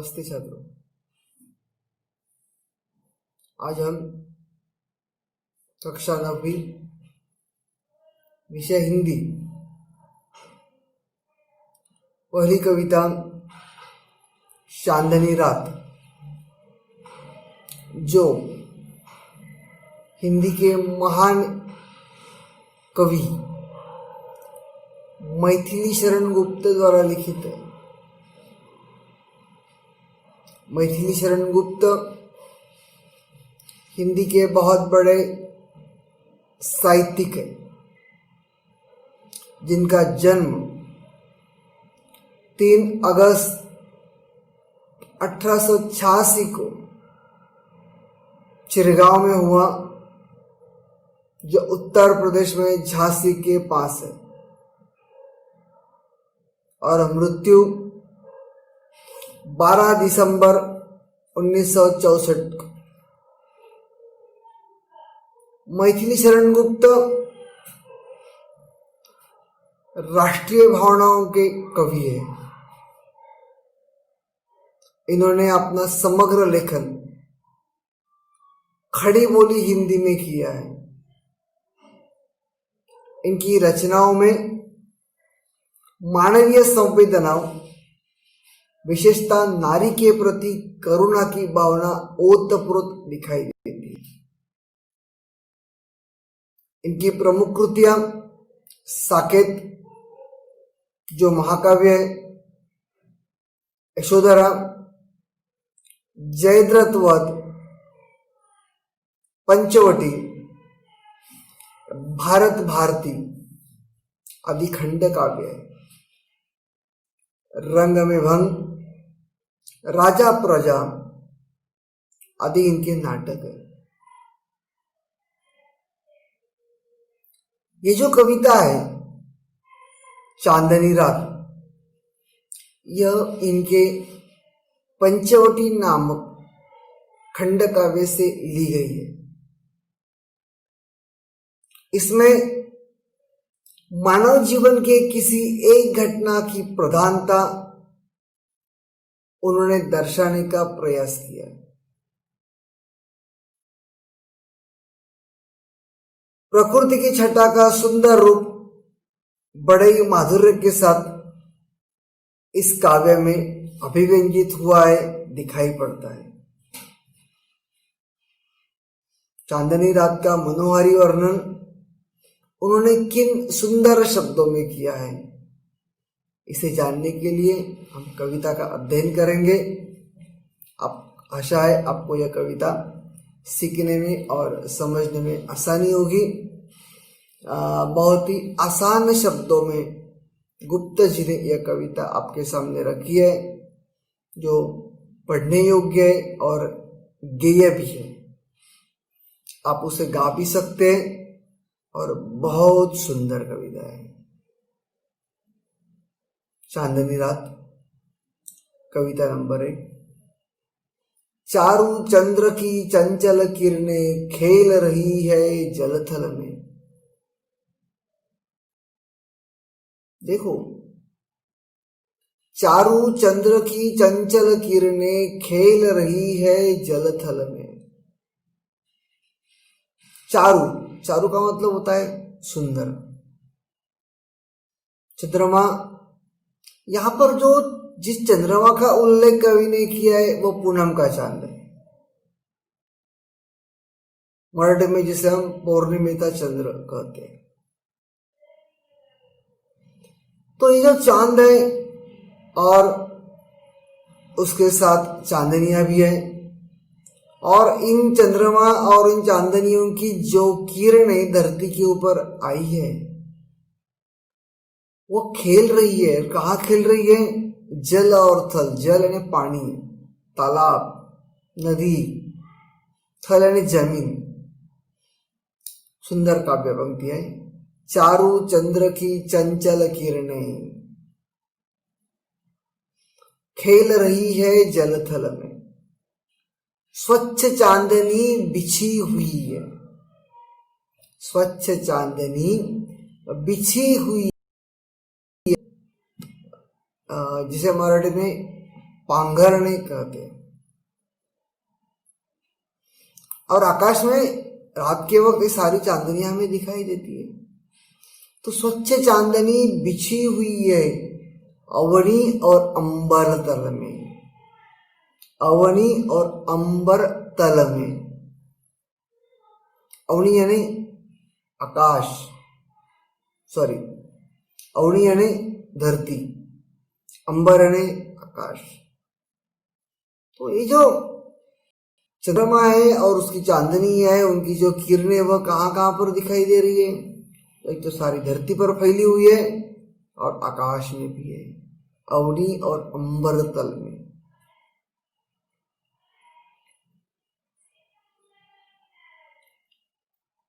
नमस्ते छात्रों। आज हम कक्षा 9वीं विषय हिंदी पहली कविता चांदनी रात, जो हिंदी के महान कवि मैथिली शरण गुप्त द्वारा लिखित है। मैथिली शरण गुप्त हिंदी के बहुत बड़े साहित्यिक हैं, जिनका जन्म 3 अगस्त 1886 को चिरगांव में हुआ, जो उत्तर प्रदेश में झांसी के पास है, और मृत्यु 12 दिसंबर 1964 को। मैथिली शरण गुप्त राष्ट्रीय भावनाओं के कवि हैं। इन्होंने अपना समग्र लेखन खड़ी बोली हिंदी में किया है। इनकी रचनाओं में मानवीय संवेदनाओं, विशेषता नारी के प्रति करुणा की भावना ओतप्रोत दिखाई देती है। इनकी प्रमुख कृतियां साकेत, जो महाकाव्य है, यशोधरा, जयद्रथ वध, पंचवटी, भारत भारती आदि खंड काव्य है। रंग में भंग, राजा प्रजा आदि इनके नाटक है। ये जो कविता है चांदनी रात, यह इनके पंचवटी नामक खंड काव्य से ली गई है। इसमें मानव जीवन के किसी एक घटना की प्रधानता उन्होंने दर्शाने का प्रयास किया। प्रकृति की छटा का सुंदर रूप बड़े ही माधुर्य के साथ इस काव्य में अभिव्यंजित हुआ है, दिखाई पड़ता है। चांदनी रात का मनोहारी वर्णन उन्होंने किन सुंदर शब्दों में किया है, इसे जानने के लिए हम कविता का अध्ययन करेंगे। आशा है आपको यह कविता सीखने में और समझने में आसानी होगी। बहुत ही आसान शब्दों में गुप्त जी ने यह कविता आपके सामने रखी है, जो पढ़ने योग्य है और गेय भी है। आप उसे गा भी सकते हैं और बहुत सुंदर कविता है। चांदनी रात कविता नंबर 1। चारू चंद्र की चंचल किरणें खेल रही है जलथल में। देखो, चारू चंद्र की चंचल किरणें खेल रही है जलथल में। चारू, चारू का मतलब होता है सुंदर। चंद्रमा, यहां पर जो जिस चंद्रमा का उल्लेख कवि ने किया है वो पूनम का चांद है। मराठी में जिसे हम पौर्णिमेचा चंद्र कहते हैं। तो ये जो चांद है और उसके साथ चांदनियां भी है, और इन चंद्रमा और इन चांदनियों की जो किरणें धरती के ऊपर आई है, वो खेल रही है। कहाँ खेल रही है? जल और थल। जल यानी पानी, तालाब, नदी, थल यानी जमीन। सुंदर काव्य पंक्ति है। चारू चंद्र की चंचल किरणें खेल रही है जलथल में। स्वच्छ चांदनी बिछी हुई है। स्वच्छ चांदनी बिछी हुई, जिसे मराठी में पांघरने कहते हैं। और आकाश में रात के वक्त ये सारी चांदनियां हमें दिखाई देती है। तो स्वच्छ चांदनी बिछी हुई है अवनी और अंबर तल में, अवनी और अंबर तल में। अवनी यानी आकाश, सॉरी, अवनी यानी धरती, अंबर यानी आकाश। तो ये जो चंद्रमा है और उसकी चांदनी है, उनकी जो किरणें वह कहाँ कहाँ पर दिखाई दे रही है? एक तो सारी धरती पर फैली हुई है और आकाश में भी है, अवनी और अंबर तल में।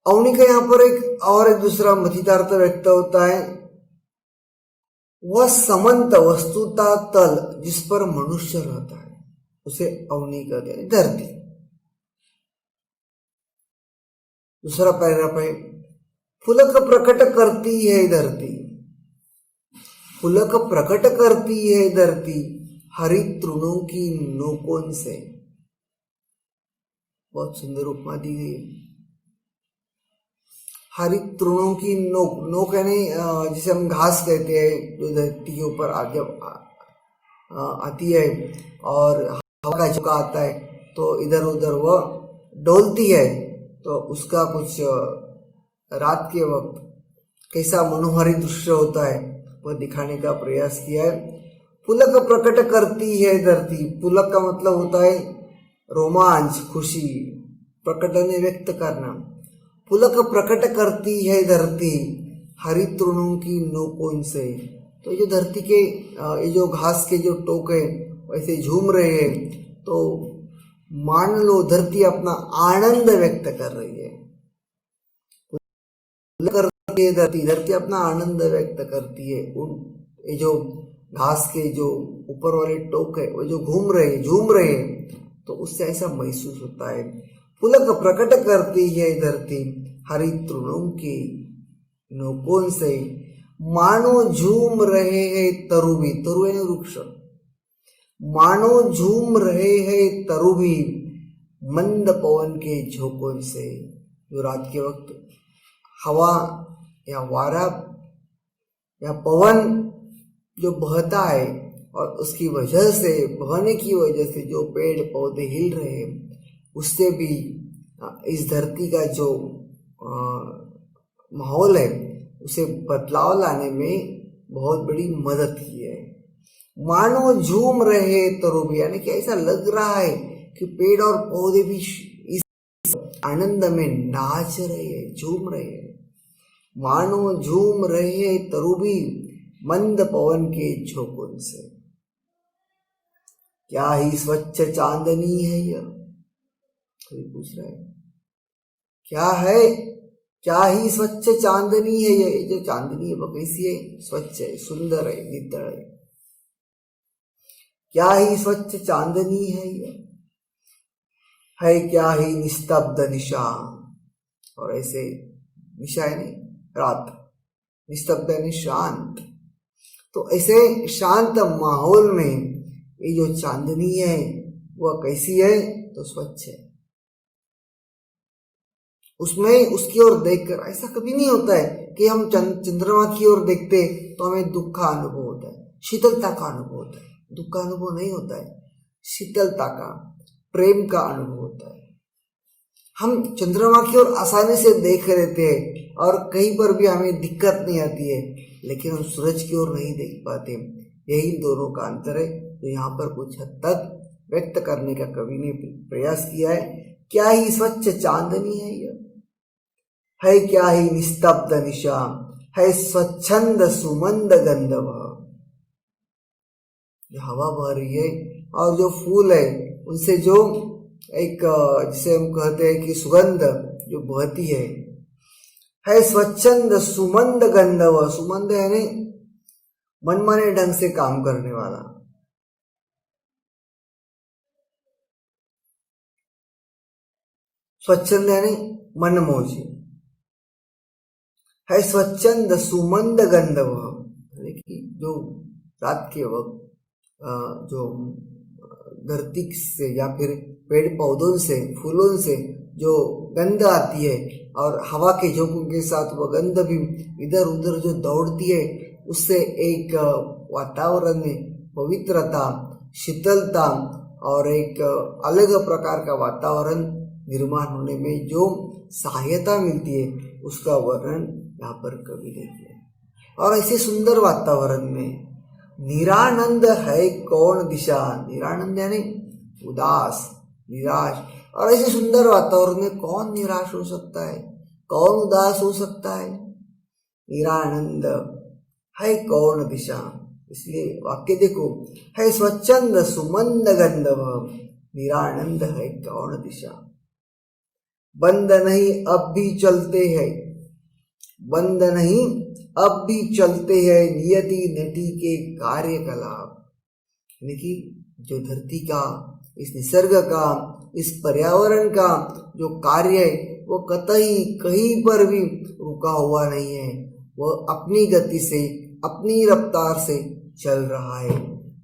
अवनी का यहाँ पर एक दूसरा मथितार्थ व्यक्त होता है, वह समंत वस्तुता तल जिस पर मनुष्य रहता है उसे अवनी कहते हैं, धरती। दूसरा पैराग्राफ है, फुलक प्रकट करती है धरती, फुलक प्रकट करती है धरती हरित तृणों की नोकों से। बहुत सुंदर उपमा दी गई। हरित तृणों की नोक, नोक यानी जिसे हम घास कहते हैं, जो धरती के ऊपर आगे आती है और हवा का झोंका आता है तो इधर उधर वह डोलती है। तो उसका कुछ रात के वक्त कैसा मनोहारी दृश्य होता है वह दिखाने का प्रयास किया है। पुलक प्रकट करती है धरती, पुलक का मतलब होता है रोमांच, खुशी, प्रकटने व्यक्त करना। पुलक प्रकट करती है धरती हरित तृणों की नोकों से। तो ये जो धरती के ये जो घास के जो टोक है वैसे झूम रहे हैं, तो मान लो धरती अपना आनंद व्यक्त कर रही है। करती है धरती अपना आनंद व्यक्त करती है। उन ये जो घास के जो ऊपर वाले टोक है वो जो झूम रहे हैं, तो उससे ऐसा महसूस होता है। पुलक प्रकट करती है धरती हरित तृणों की नोकों से, मानो झूम रहे हैं तरुभी, तरु है वृक्ष, मानो झूम रहे हैं तरुभी मंद पवन के झोंकों से। जो रात के वक्त हवा या वारा या पवन जो बहता है और उसकी वजह से, बहने की वजह से जो पेड़ पौधे हिल रहे हैं, उससे भी इस धरती का जो माहौल है उसे बदलाव लाने में बहुत बड़ी मदद की है। मानो झूम रहे तरुभी, यानी कि ऐसा लग रहा है कि पेड़ और पौधे भी इस आनंद में नाच रहे हैं, झूम रहे हैं। मानो झूम रहे तरुभी मंद पवन के झोंकों से। क्या ही स्वच्छ चांदनी है यह, कोई पूछ रहा है, क्या है, क्या ही स्वच्छ चांदनी है ये जो चांदनी है वो कैसी है? स्वच्छ है, सुंदर है, नितड़ है। क्या ही स्वच्छ चांदनी है ये, है क्या ही निस्तब्ध निशा। और ऐसे निशा है नहीं, रात, निस्तब्ध यानी शांत। तो ऐसे शांत माहौल में ये जो चांदनी है वह कैसी है? तो स्वच्छ है। उसमें उसकी ओर देखकर ऐसा कभी नहीं होता है कि हम चंद्रमा की ओर देखते तो हमें दुख का अनुभव होता है, शीतलता का अनुभव होता है। दुख का अनुभव नहीं होता है, शीतलता का, प्रेम का अनुभव होता है। हम चंद्रमा की ओर आसानी से देख रहते हैं और कहीं पर भी हमें दिक्कत नहीं आती है, लेकिन हम सूरज की ओर नहीं देख पाते। यही दोनों का अंतर है जो यहाँ पर कुछ हद तक व्यक्त करने का कवि ने प्रयास किया है। क्या ही स्वच्छ चांदनी है यह, है क्या ही निस्तब्ध निशा, है स्वच्छंद सुमंद गंधव। जो हवा बह रही है और जो फूल है उनसे जो एक, जिसे हम कहते हैं कि सुगंध जो बहती है स्वच्छंद सुमंद गंधव। सुमंद यानी मनमाने ढंग से काम करने वाला, स्वच्छंद यानी मनमोजी, है स्वच्छंद सुमंद गंधव। जो रात के वक्त जो धरती से या फिर पेड़ पौधों से, फूलों से जो गंध आती है और हवा के झोंकों के साथ वह गंध भी इधर उधर जो दौड़ती है, उससे एक वातावरण में पवित्रता, शीतलता और एक अलग प्रकार का वातावरण निर्माण होने में जो सहायता मिलती है, उसका वर्णन यहाँ पर कवि ने किया। और ऐसे सुंदर वातावरण में निरानंद है कौन दिशा, निरानंद यानी उदास, निराश। और ऐसे सुंदर वातावरण में कौन निराश हो सकता है, कौन उदास हो सकता है? निरानंद है कौन दिशा। इसलिए वाक्य देखो, है स्वच्छंद सुमंद गंधव, निरानंद है कौन दिशा। बंद नहीं अब भी चलते हैं, बंद नहीं अब भी चलते हैं नियति नटी के कार्यकलाप। यानी कि जो धरती का, इस निसर्ग का, इस पर्यावरण का जो कार्य है वो कतई कहीं पर भी रुका हुआ नहीं है, वह अपनी गति से, अपनी रफ्तार से चल रहा है।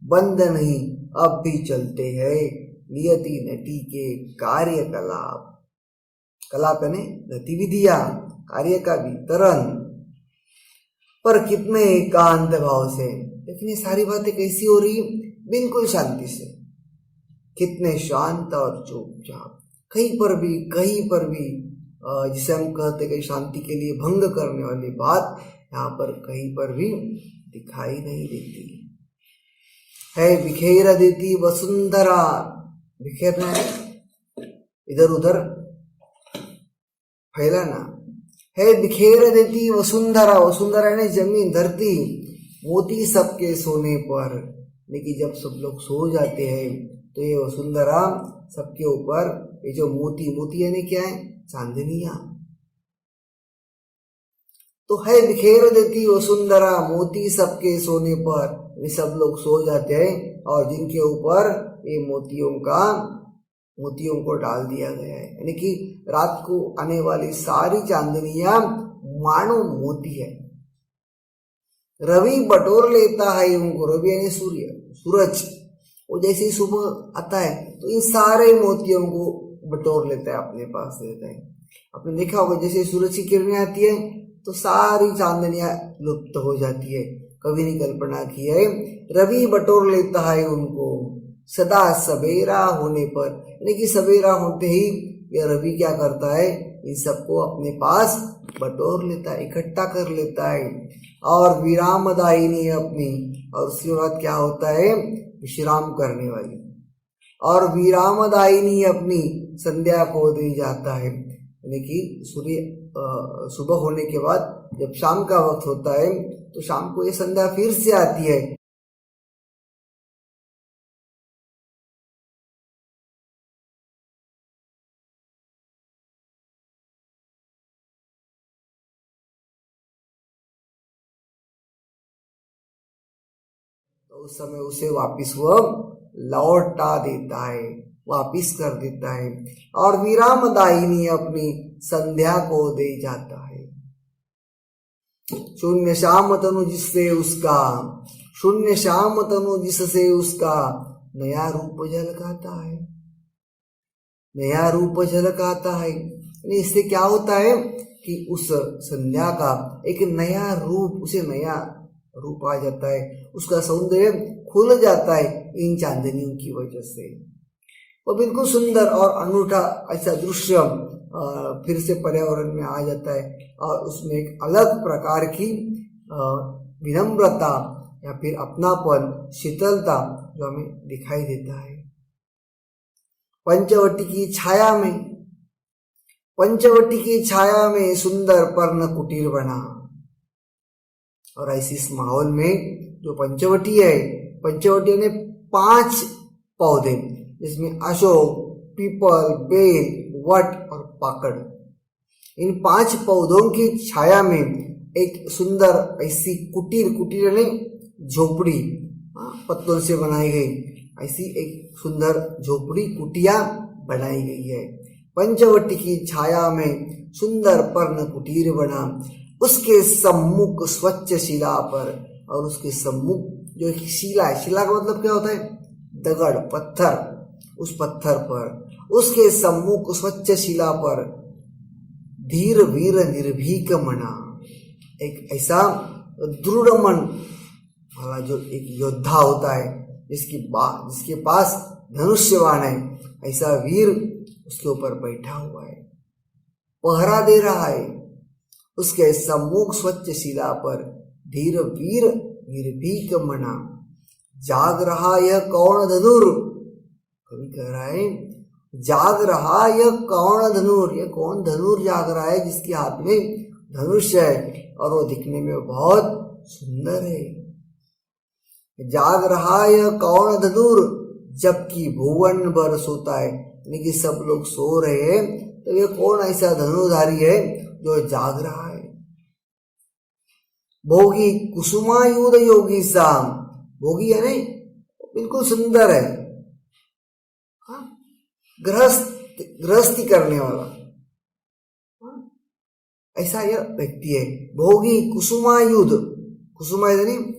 बंद नहीं अब भी चलते हैं नियति नटी के कार्यकलाप। कलाप यानी गतिविधियां, कार्य का वितरण, पर कितने एकांत भाव से। लेकिन ये सारी बातें कैसी हो रही? बिल्कुल शांति से, कितने शांत और चुपचाप। कहीं पर भी जिसे हम कहते कि शांति के लिए भंग करने वाली बात यहाँ पर कहीं पर भी दिखाई नहीं देती है। बिखेर देती वसुंधरा, बिखेरना है इधर उधर फैलाना, है बिखेर देती वसुंधरा, वसुंधरा यानी जमीन, धरती, मोती सबके सोने पर। लेकिन जब सब लोग सो जाते हैं तो ये वसुंधरा सबके ऊपर, ये जो मोती, मोती यानी क्या है? चांदनियां। तो है बिखेर देती वसुंधरा, मोती सबके सोने पर। ये सब लोग सो जाते हैं और जिनके ऊपर ये मोतियों को डाल दिया गया है। यानी कि रात को आने वाली सारी चांदनियां मानो मोती है। रवि बटोर लेता है उनको, रवि यानी सूर्य, सूरज। वो जैसे ही सुबह आता है तो इन सारे मोतियों को बटोर लेता है, अपने पास लेता है। आपने देखा होगा जैसे सूरज की किरणें आती है तो सारी चांदनियां लुप्त हो जाती है। कवि ने कल्पना की है, रवि बटोर लेता है उनको सदा सवेरा होने पर। यानी कि सवेरा होते ही यह रवि क्या करता है? इन सबको अपने पास बटोर लेता है, इकट्ठा कर लेता है। और विरामदायिनी अपनी, और उसके बाद क्या होता है? विश्राम करने वाली। और विरामदायिनी अपनी संध्या को दे जाता है। यानी कि सूर्य सुबह होने के बाद जब शाम का वक्त होता है तो शाम को ये संध्या फिर से आती है। तो उस समय उसे वापिस वह लौटा देता है, वापिस कर देता है। और विरामदायिनी अपनी संध्या को दे जाता है। शून्य श्याम तनु जिससे उसका, शून्य श्याम तनु जिससे उसका नया रूप झलकाता है, नया रूप झलकाता है। इससे क्या होता है कि उस संध्या का एक नया रूप, उसे नया रूप आ जाता है, उसका सौंदर्य खुल जाता है इन चांदनियों की वजह से। वो बिल्कुल सुंदर और अनूठा ऐसा दृश्य फिर से पर्यावरण में आ जाता है और उसमें एक अलग प्रकार की विनम्रता या फिर अपनापन, शीतलता जो हमें दिखाई देता है। पंचवटी की छाया में, पंचवटी की छाया में सुंदर पर्ण कुटीर बना। और ऐसी इस माहौल में जो पंचवटी है, पंचवटी ने 5 पौधे जिसमें अशोक, पीपल, बेल, वट और पाकड़, इन 5 पौधों की छाया में एक सुंदर ऐसी कुटीर, कुटीर यानी झोपड़ी, पत्तों से बनाई गई ऐसी एक सुंदर झोपड़ी, कुटिया बनाई गई है। पंचवटी की छाया में सुंदर पर्ण कुटीर बना, उसके सम्मुख स्वच्छ शिला पर, और उसके सम्मुख जो एक शिला है, शिला का मतलब क्या होता है? दगड़ पत्थर, उस पत्थर पर उसके सम्मुख स्वच्छ शिला पर धीर वीर निर्भीक मना, एक ऐसा दृढ़ मन वाला जो एक योद्धा होता है जिसके पास धनुष्यबाण है, ऐसा वीर उसके ऊपर बैठा हुआ है, पहरा दे रहा है। उसके सम्मुख स्वच्छ शिला पर धीर वीर निर्भीक मना, जाग रहा यह कौन धनुर, कवि कह रहा है जाग रहा यह कौन धनुर, यह कौन धनुर जाग रहा है जिसके हाथ में धनुष है और वो दिखने में बहुत सुंदर है। जाग रहा यह कौन धनुर जबकि भुवन भर सोता है, यानी कि सब लोग सो रहे हैं तो ये कौन ऐसा धनुधारी है जो जाग रहा है। भोगी कुसुमायुध योगी साम, भोगी है नहीं बिल्कुल सुंदर है, गृहस्थी करने वाला, ऐसा यह व्यक्ति है। भोगी कुसुमायुध, कुसुमायुध नहीं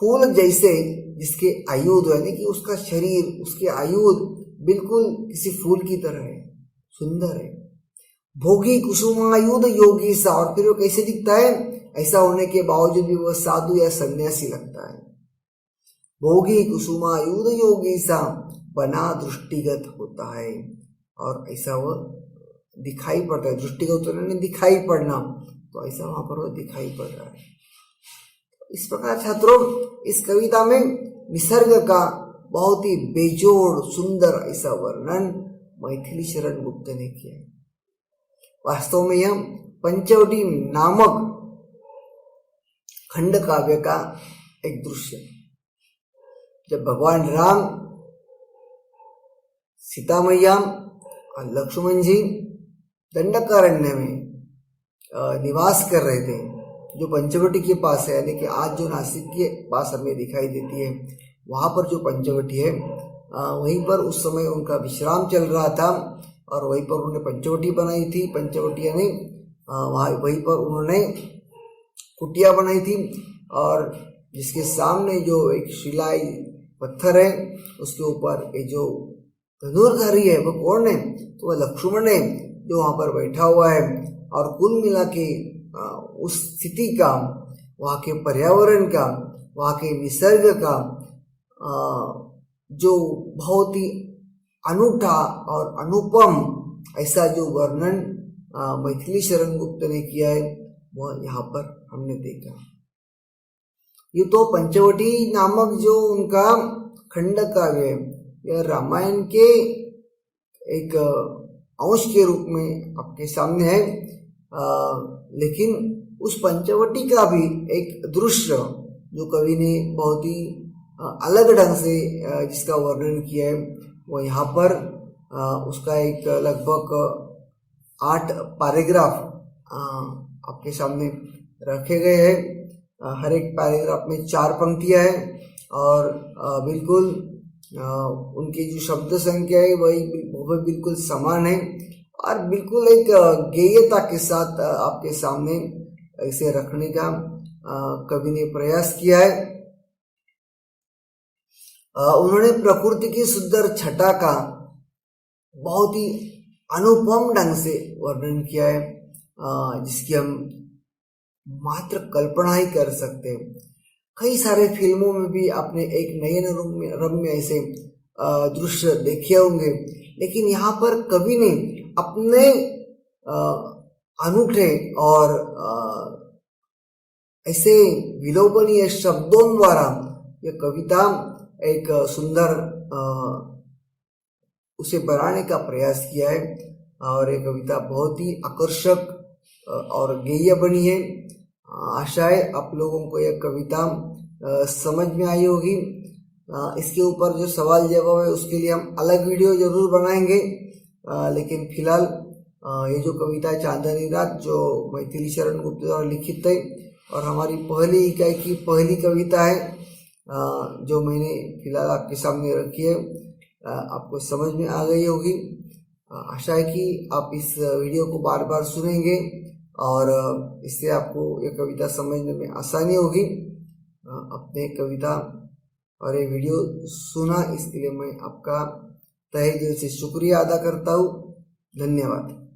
फूल जैसे जिसके आयुध यानी कि उसका शरीर, उसके आयुध बिल्कुल किसी फूल की तरह है, सुंदर है। भोगी कुसुमायुध योगी सा, और फिर वो कैसे दिखता है, ऐसा होने के बावजूद भी वह साधु या सन्यासी लगता है। भोगी कुसुमायुध योगी सा बना दृष्टिगत होता है, और ऐसा वह दिखाई पड़ता है, दृष्टिगत होने दिखाई पड़ना, तो ऐसा वहां पर वह दिखाई पड़ रहा है। इस प्रकार छात्रों इस कविता में निसर्ग का बहुत ही बेजोड़ सुंदर ऐसा वर्णन मैथिली शरण गुप्त ने किया है। वास्तव में यह पंचवटी नामक खंड काव्य का एक दृश्य, जब भगवान राम, सीता मैया और लक्ष्मण जी दंडकारण्य में निवास कर रहे थे, जो पंचवटी के पास है, यानी कि आज जो नासिक के पास हमें दिखाई देती है, वहाँ पर जो पंचवटी है वहीं पर उस समय उनका विश्राम चल रहा था और वहीं पर उन्होंने पंचवटी बनाई थी। पंचवटी यानी वहीं पर उन्होंने कुटिया बनाई थी, और जिसके सामने जो एक शिलाई पत्थर है उसके ऊपर ये जो धनुर्धारी है वो कौन है, तो वह लक्ष्मण है जो वहाँ पर बैठा हुआ है। और कुल मिला के उस स्थिति का, वहाँ के पर्यावरण का, वहाँ के निसर्ग का जो बहुत ही अनूठा और अनुपम ऐसा जो वर्णन मैथिली शरण गुप्त ने किया है वह यहाँ पर हमने देखा। ये तो पंचवटी नामक जो उनका खंड काव्य है, यह रामायण के एक अंश के रूप में आपके सामने है, लेकिन उस पंचवटी का भी एक दृश्य जो कवि ने बहुत ही अलग ढंग से जिसका वर्णन किया है, वो यहाँ पर उसका एक लगभग 8 पैराग्राफ आपके सामने रखे गए हैं। हर एक पैराग्राफ में 4 पंक्तियाँ हैं और बिल्कुल उनकी जो शब्द संख्या है वह बिल्कुल समान है और बिल्कुल एक गेयता के साथ आपके सामने इसे रखने का कवि ने प्रयास किया है। उन्होंने प्रकृति की सुंदर छटा का बहुत ही अनुपम ढंग से वर्णन किया है, जिसकी हम मात्र कल्पना ही कर सकते हैं। कई सारे फिल्मों में भी आपने एक नयन रम्य ऐसे दृश्य देखे होंगे, लेकिन यहाँ पर कवि ने अपने अनूठे और ऐसे विलोभनीय शब्दों द्वारा यह कविता एक सुंदर उसे बनाने का प्रयास किया है और ये कविता बहुत ही आकर्षक और गेय बनी है। आशा है आप लोगों को यह कविता समझ में आई होगी। इसके ऊपर जो सवाल जवाब है उसके लिए हम अलग वीडियो जरूर बनाएंगे, लेकिन फिलहाल ये जो कविता है चांदनी रात जो मैथिली शरण गुप्त द्वारा लिखित है और हमारी पहली इकाई की पहली कविता है जो मैंने फिलहाल आपके सामने रखी है, आपको समझ में आ गई होगी। आशा है कि आप इस वीडियो को बार बार सुनेंगे और इससे आपको ये कविता समझने में आसानी होगी। अपने कविता और ये वीडियो सुना, इसके लिए मैं आपका तहे दिल से शुक्रिया अदा करता हूँ। धन्यवाद।